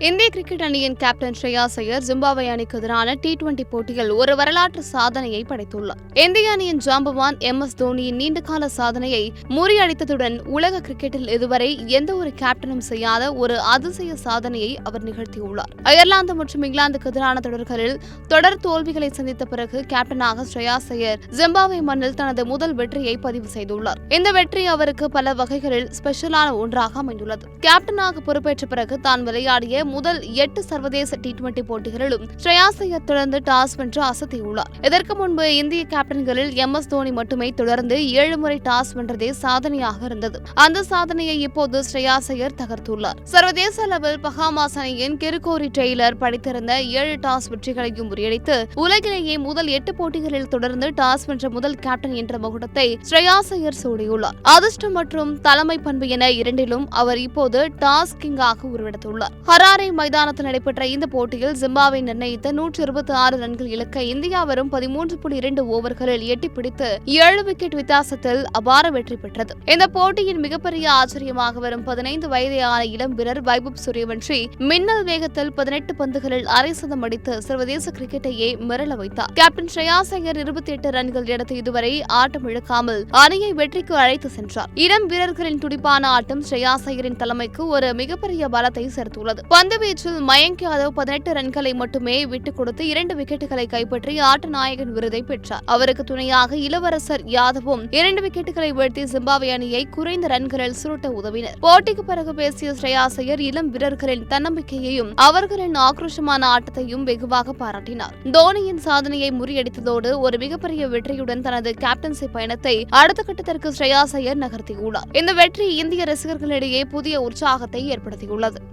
இந்திய கிரிக்கெட் அணியின் captain Shreyas Iyer Zimbabwe அணிக்கு எதிரான T20 போட்டியில் ஒரு வரலாற்று சாதனையை படைத்துள்ளார். இந்திய அணியின் ஜாம்பவான் MS தோனியின் நீண்டகால சாதனையை முறியடித்ததுடன் உலக கிரிக்கெட்டில் இதுவரை எந்த ஒரு கேப்டனும் செய்யாத ஒரு அதிசய சாதனையை அவர் நிகழ்த்தியுள்ளார். அயர்லாந்து மற்றும் இங்கிலாந்துக்கு எதிரான தொடர்களில் தொடர் தோல்விகளை சந்தித்த பிறகு கேப்டனாக ஸ்ரேயாஸ் ஐயர் ஜிம்பாப்வே மண்ணில் தனது முதல் வெற்றியை பதிவு செய்துள்ளார். இந்த வெற்றி அவருக்கு பல வகைகளில் ஸ்பெஷலான ஒன்றாக அமைந்துள்ளது. கேப்டனாக பொறுப்பேற்ற பிறகு தான் விளையாடிய முதல் 8 சர்வதேச T20 போட்டிகளிலும் ஸ்ரேயாஸ் ஐயர் தொடர்ந்து டாஸ் வென்று அசத்தியுள்ளார். இதற்கு முன்பு இந்திய கேப்டன்களில் MS தோனி மட்டுமே தொடர்ந்து 7 முறை டாஸ் வென்றதே சாதனையாக இருந்தது. அந்த சாதனையை இப்போது ஸ்ரேயாஸ் ஐயர் தகர்த்துள்ளார். சர்வதேச அளவில் பஹாமாஸ் அணியின் கிரிகோரி டெய்லர் படித்திருந்த 7 டாஸ் வெற்றிகளையும் முறியடித்து உலகிலேயே முதல் 8 போட்டிகளில் தொடர்ந்து டாஸ் வென்ற முதல் கேப்டன் என்ற மகுடத்தை ஸ்ரேயாஸ் ஐயர் சூடியுள்ளார். அதிர்ஷ்டம் மற்றும் தலைமை பண்பு என இரண்டிலும் அவர் இப்போது டாஸ் கிங்காக உருவெடுத்துள்ளார். ஹராரே மைதானத்தில் நடைபெற்ற இந்த போட்டியில் ஜிம்பாப்வே நிர்ணயித்த 126 ரன்கள் இலக்கை இந்தியா வரும் 13.2 ஓவர்களில் எட்டிப்பிடித்து 7 விக்கெட் வித்தியாசத்தில் அபார வெற்றி பெற்றது. இந்த போட்டியின் மிகப்பெரிய ஆச்சரியமாக வரும் 15 வயதான இளம் வீரர் வைபவ் சூரியவன்ஷி மின்னல் வேகத்தில் 18 பந்துகளில் அரை சதம் அடித்து சர்வதேச கிரிக்கெட்டையே மிரள வைத்தார். கேப்டன் ஸ்ரேயாஸ் ஐயர் 28 ரன்கள் எடுத்து இதுவரை ஆட்டம் இழக்காமல் அணியை வெற்றிக்கு அழைத்து சென்றார். இளம் வீரர்களின் துடிப்பான ஆட்டம் ஸ்ரேயாஸ் ஐயரின் தலைமைக்கு ஒரு மிகப்பெரிய பலத்தை சேர்த்துள்ளது. பந்து வீச்சில் மயங்க் யாதவ் 18 ரன்களை மட்டுமே விட்டுக் கொடுத்து 2 விக்கெட்டுகளை கைப்பற்றி ஆட்ட நாயகன் விருதை பெற்றார். அவருக்கு துணையாக இளவரசர் யாதவும் 2 விக்கெட்டுகளை வீழ்த்தி ஜிம்பாப்வே அணியை குறைந்த ரன்களில் சுருட்ட உதவினர். போட்டிக்கு பிறகு பேசிய ஸ்ரேயாஸ் ஐயர் இளம் வீரர்களின் தன்னம்பிக்கையையும் அவர்களின் ஆக்ரோஷமான ஆட்டத்தையும் வெகுவாக பாராட்டினார். தோனியின் சாதனையை முறியடித்ததோடு ஒரு மிகப்பெரிய வெற்றியுடன் தனது கேப்டன்சி பயணத்தை அடுத்த கட்டத்திற்கு ஸ்ரேயாஸ் ஐயர் நகர்த்தியுள்ளார். இந்த வெற்றி இந்திய ரசிகர்களிடையே புதிய உற்சாகத்தை ஏற்படுத்தியுள்ளது.